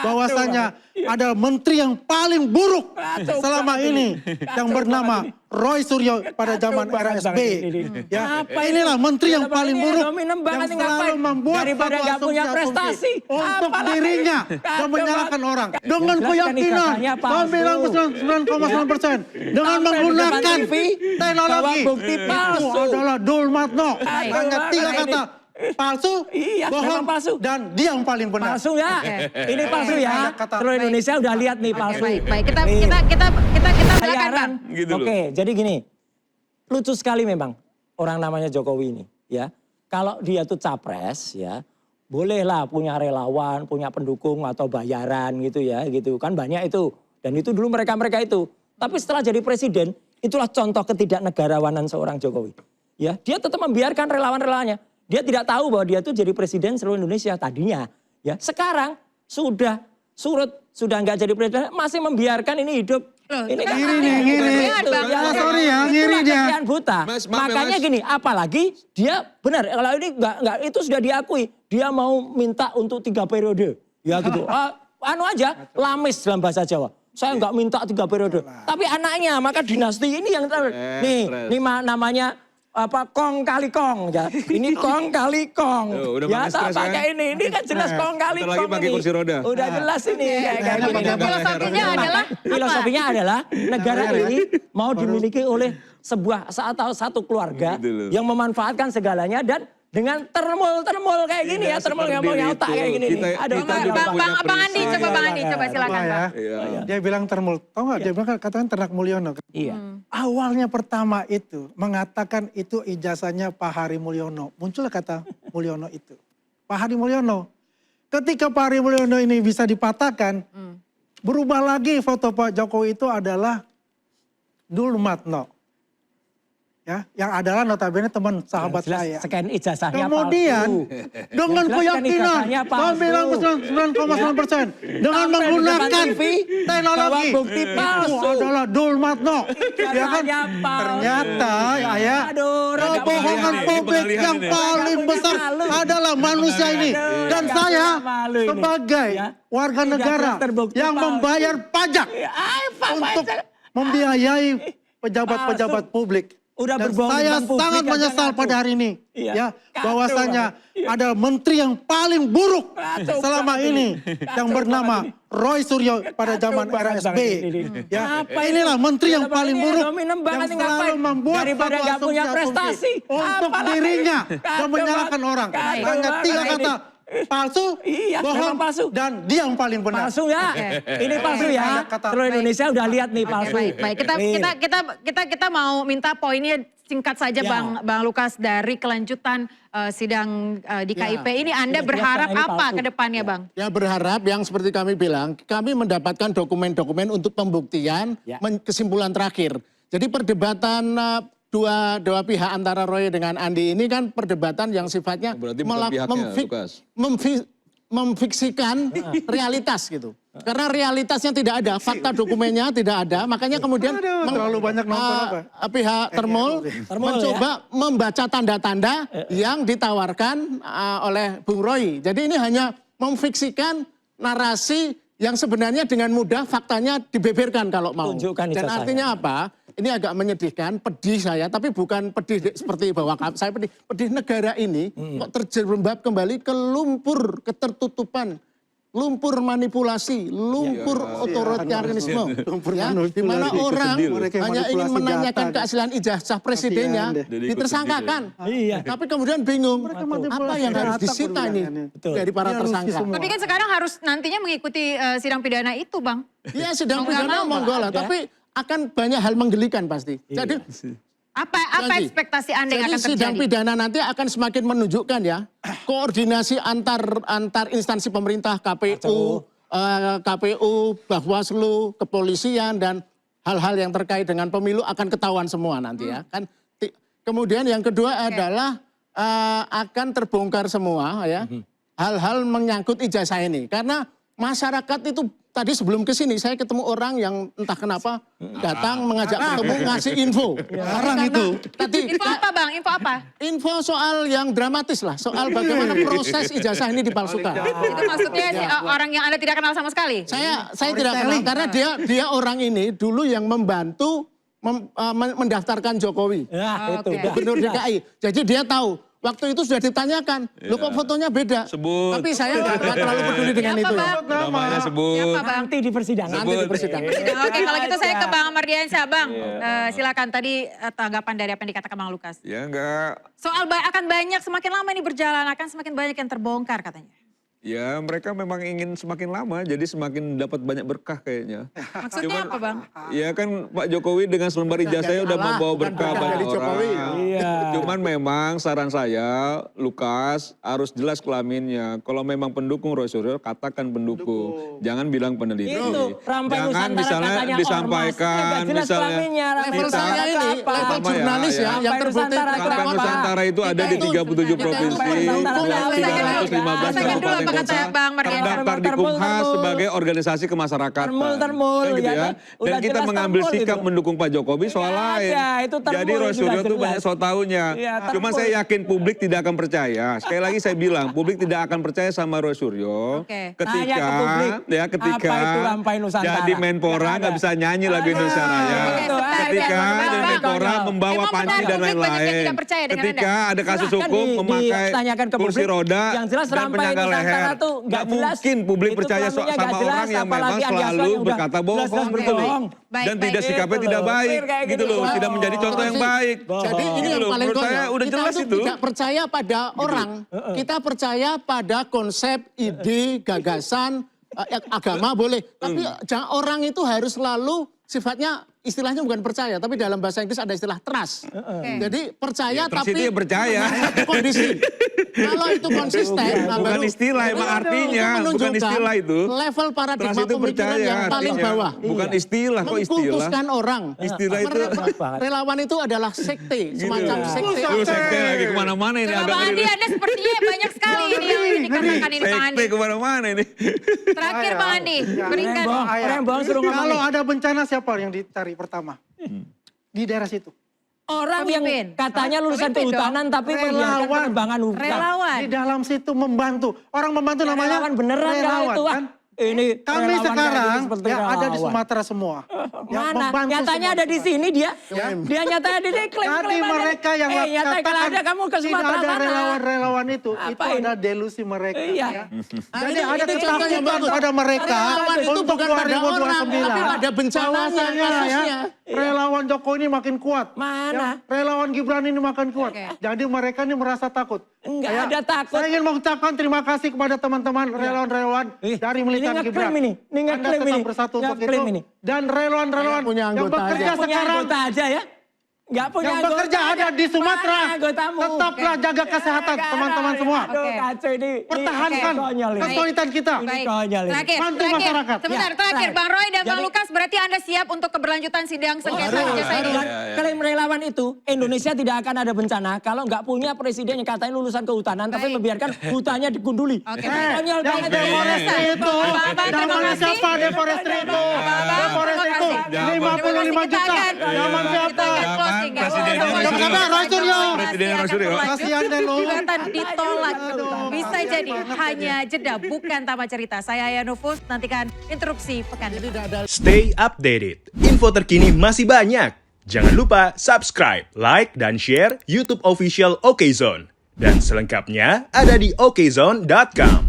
bahwasanya ada menteri yang paling buruk selama ini yang bernama Roy Suryo pada zaman era SB. Ya, inilah menteri yang paling buruk yang selalu membuat suatu asumsi untuk dirinya dan menyalahkan orang dengan keyakinan 99,9% dengan menggunakan teknologi itu adalah Dulmatno. Hanya 3 kata. Palsu, bohong, dan dia yang paling benar. Palsu ya, ini palsu ya. Seluruh Indonesia udah lihat nih palsu. Baik, kita silakan. Gitu. Oke, jadi gini, lucu sekali memang orang namanya Jokowi ini, ya. Kalau dia tuh capres, ya, bolehlah punya relawan, punya pendukung atau bayaran gitu ya, gitu kan banyak itu. Dan itu dulu mereka itu. Tapi setelah jadi presiden, itulah contoh ketidaknegarawanan seorang Jokowi. Ya, dia tetap membiarkan relawan-relawannya. Dia tidak tahu bahwa dia tuh jadi presiden seluruh Indonesia tadinya. Ya, sekarang sudah surut, sudah nggak jadi presiden, masih membiarkan ini hidup. Ini kan ngiri. Sorry ya, ngiri dia. Buta. Makanya gini, apalagi dia benar kalau ini nggak itu sudah diakui, dia mau minta untuk 3 periode. Ya gitu. Anu aja, lamis dalam bahasa Jawa. Saya nggak minta 3 periode. Tapi anaknya, maka dinasti ini yang nih namanya kong kali kong ya. Ini kong kali kong. Ya tak pakai ini kan jelas kong kali kong. Lagi pakai kursi roda. Udah jelas ini kayak filosofinya adalah negara ini mau dimiliki oleh satu keluarga yang memanfaatkan segalanya dan dengan termul kayak gini ya, termul yang mau otak kayak gini. Aduh, Bang Andi, coba silakan Bang. Dia bilang termul, tau gak dia bilang katakan Ternak Mulyono. Iya. Awalnya pertama itu mengatakan itu ijazahnya Pak Hari Mulyono. Muncullah kata Mulyono itu. Pak Hari Mulyono. Ketika Pak Hari Mulyono ini bisa dipatahkan, berubah lagi foto Pak Jokowi itu adalah Dulmatno. Ya, yang adalah notabene teman sahabat saya. Scan ijazahnya kemudian dengan keyakinan 99,9% dengan menggunakan teknologi itu adalah Dulmatno. Ya kan? Ternyata ya kebohongan publik yang paling besar adalah manusia ini. Dan saya sebagai warga negara yang membayar pajak untuk membiayai pejabat-pejabat publik. Dan saya sangat menyesal pada hari ini ya bahwasanya ada menteri yang paling buruk selama ini yang bernama Roy Suryo pada zaman era SB. Ya, inilah menteri yang paling buruk yang selalu membuat suatu asumsi untuk dirinya dan menyalahkan orang. Hanya 3 kata. Palsu, bohong, dan dia yang paling benar. Palsu ya, ini palsu ya. Seluruh Indonesia udah lihat nih palsu. Baik, kita mau minta poinnya singkat saja Bang Lukas dari kelanjutan sidang di KIP ini. Anda berharap apa ke depannya Bang? Ya berharap yang seperti kami bilang, kami mendapatkan dokumen-dokumen untuk pembuktian kesimpulan terakhir. Jadi perdebatan dua pihak antara Roy dengan Andi ini kan perdebatan yang sifatnya memfiksikan realitas gitu. Karena realitasnya tidak ada, fakta dokumennya tidak ada, makanya kemudian terlalu banyak pihak Termul mencoba membaca tanda-tanda yang ditawarkan oleh Bung Roy. Jadi ini hanya memfiksikan narasi yang sebenarnya dengan mudah faktanya dibeberkan kalau mau. Dan artinya apa? Ini agak menyedihkan, pedih saya, tapi bukan pedih seperti bahwa saya pedih negara ini kok terjerembab kembali ke lumpur ketertutupan, lumpur manipulasi, lumpur otoritarisme. Ya, di mana orang hanya ingin menanyakan keaslian ijazah presidennya, ditersangkakan. Tapi kemudian bingung, apa yang harus disita ini dari para tersangka. Tapi kan sekarang harus nantinya mengikuti sidang pidana itu Bang. Iya sidang pidana monggo lah, tapi akan banyak hal menggelikan pasti. Jadi apa ekspektasi Anda yang akan terjadi? Sidang pidana nanti akan semakin menunjukkan ya koordinasi antar instansi pemerintah, KPU, Bawaslu, kepolisian dan hal-hal yang terkait dengan pemilu akan ketahuan semua nanti ya. Kan kemudian yang kedua adalah akan terbongkar semua ya hal-hal menyangkut ijazah ini karena masyarakat itu tadi sebelum ke sini saya ketemu orang yang entah kenapa datang mengajak ketemu ngasih info. Larang itu. Tadi Info apa Bang? Info apa? info soal yang dramatis lah, soal bagaimana proses ijazah ini dipalsukan. Itu maksudnya orang yang Anda tidak kenal sama sekali? Saya tidak kenal karena dia orang ini dulu yang membantu mendaftarkan Jokowi. Nah, itu. Oke. Gubernur DKI. Jadi dia tahu. Waktu itu sudah ditanyakan, lo kok fotonya beda? Sebut. Tapi saya nggak terlalu peduli dengan Siapa, itu. Bang? Namanya sebut. Siapa Bang? Nanti di persidangan. Nanti di persidangan. Oke, kalau gitu saya ke Bang Mardiansyah. Bang, silakan tadi tanggapan dari apa yang dikatakan Bang Lukas. Ya enggak. Soal akan banyak, semakin lama ini berjalan, akan semakin banyak yang terbongkar katanya. Ya mereka memang ingin semakin lama jadi semakin dapat banyak berkah kayaknya. Maksudnya apa Bang? Ya kan Pak Jokowi dengan selembar ijazahnya udah Allah, membawa bukan berkah berkah banyak dari Jokowi. orang. Iya. Cuman memang saran saya, Lukas harus jelas kelaminnya. Kalau memang pendukung Roy Suryo, katakan pendukung. Jangan bilang peneliti. Itu, Rampai Jangan Nusantara misalnya katanya disampaikan, ormas. Nggak jelas misalnya kelaminnya, Level Rampai saya ini, apa? level Sama ya, jurnalis ya. ya, yang Rampai terbukti Nusantara itu Rampai apa? Nusantara itu ada di 37 provinsi, Saya 315 dulu kabupaten apa kata kota, Bang Mardiansyah? terdaftar di Kumhas sebagai organisasi kemasyarakatan. Termul, Kan gitu ya ya. kan? Udah Dan kita jelas mengambil termul sikap itu. mendukung Pak Jokowi soal Iya, lain. ada, itu termul, Jadi Roy sudah Suryo tuh jelas. banyak so taunya. Iya, Cuma termul. saya yakin publik tidak akan percaya. Sekali lagi saya bilang, publik tidak akan percaya sama Roy Suryo Oke. Tanya ke publik, ketika apa itu Rampai Nusantara? jadi Menpora nggak bisa nyanyi lagu Indonesia Raya. Oke, sebentar, Ketika sebentar, jadi Bang. Menpora membawa Emang panci benar, dan publik banyak yang lain-lain. tidak percaya dengan Ketika ada kasus Silahkan hukum memakai ditanyakan ke kursi publik. roda Yang jelas dan Rampai penyangga Nusantara leher. tuh nggak jelas. mungkin publik Itu percaya kelaminnya sama nggak jelas, orang yang memang apalagi Andi selalu Aswan yang udah berkata jelas-jelas bohong. berbohong. Baik, Dan baik. tidak sikapnya Gitu tidak loh. baik. Kayak Gitu gitu. loh, tidak menjadi contoh yang baik. Jadi ini Gitu yang loh, paling menurut saya konyol. udah Kita jelas tuh itu. tidak percaya pada orang, kita percaya pada konsep, ide, gagasan, agama boleh. Tapi orang itu harus selalu sifatnya istilahnya bukan percaya, tapi dalam bahasa Inggris ada istilah trust. Jadi percaya Ya, trust tapi itu ya percaya. ada kondisi. Kalau itu konsisten, nah Bukan baru- istilah, emang itu artinya. Bukan menunjukkan istilah itu. level paradigma Trust itu pemikiran percaya yang paling artinya. bawah. Bukan istilah, kok istilah. Mengkultuskan orang. Istilah itu. Relawan itu adalah sekte, semacam sekte. Lu sekte lagi kemana-mana ini Coba agak Bang Andi, Anda sepertinya banyak sekali ini yang dikatakan ini Bang Andi. sekte kemana-mana ini. Terakhir Bang Andi, berikan. Orang bohong suruh ngomong. Kalau ada bencana siapa yang dicari pertama? Di daerah situ. Orang Pemimpin. yang katanya lulusan Pemimpin kehutanan tapi membiarkan Relawan. penebangan hutan. Relawan. Di dalam situ membantu. Orang membantu Ya, namanya relawan beneran nggak relawan, itu? Wah, kan? ini Kami relawan sekarang kayak gitu seperti ya ada di relawan. Sumatera semua. Yang Mana? membantu Nyatanya semua. ada di sini dia. Dia nyatanya di sini klaim Tadi mereka yang nyata kalau ada kamu ke tidak Sumatera ada sana. relawan-relawan itu Apain? ada delusi mereka. Iya. ya. Nah, Jadi ini ada contoh yang ketakutan bagus. pada mereka Relawan itu untuk bukan pada orang, 2029. tapi pada bencananya, Bahwasanya kasusnya. relawan Jokowi ini makin kuat. Mana? Relawan Gibran ini makin kuat. Oke. Jadi mereka ini merasa takut. Enggak Saya- ada takut. Saya ingin mengucapkan terima kasih kepada teman-teman relawan-relawan dari militan ini Gibran. ngeklaim ini. Ini Anda ngeklaim tetap ini. bersatu untuk Ngeklaim itu. ini. Dan relawan-relawan Saya punya yang anggota bekerja aja. Punya sekarang. anggota aja ya. Enggak punya Yang bekerja ada di Sumatera. Mana anggotamu? Tetaplah jaga kesehatan teman-teman semua. Aduh, Oke. kacau ini. Pertahankan Ini konyol ini. kesulitan kita. Baik, konyol ini. terakhir, Bantu terakhir. masyarakat. Sebentar, Ya, terakhir. terakhir. Bang Roy dan Bang Jadi- Lukas, berarti Anda siap untuk keberlanjutan sidang sengketa harus, ijazah ini? harus. Klaim relawan itu, Indonesia tidak akan ada bencana kalau nggak punya presiden yang katanya lulusan kehutanan, tapi Baik. membiarkan hutannya digunduli. Oke, Konyol Yang banget. deforestasi itu, Abang-abang, terima namanya kasih. siapa deforestasi itu? Abang-abang, Deforestasi itu terima kasih. 55 Kita juta. akan- Zaman kita siapa? akan closing, ya. Presidennya Oh, Roy oh, Suryo. oh, Roy Suryo. Presidennya masih Roy Suryo. akan berlanjut. Kasihan deh lu. Gugatan ditolak. Aduh. Bisa jadi hanya jeda, bukan tamat cerita. Saya Aya Nufus, nantikan interupsi pekan depan. Stay updated. Info terkini masih banyak. Jangan lupa subscribe, like, dan share YouTube official OKZone. Dan selengkapnya ada di okezone.com.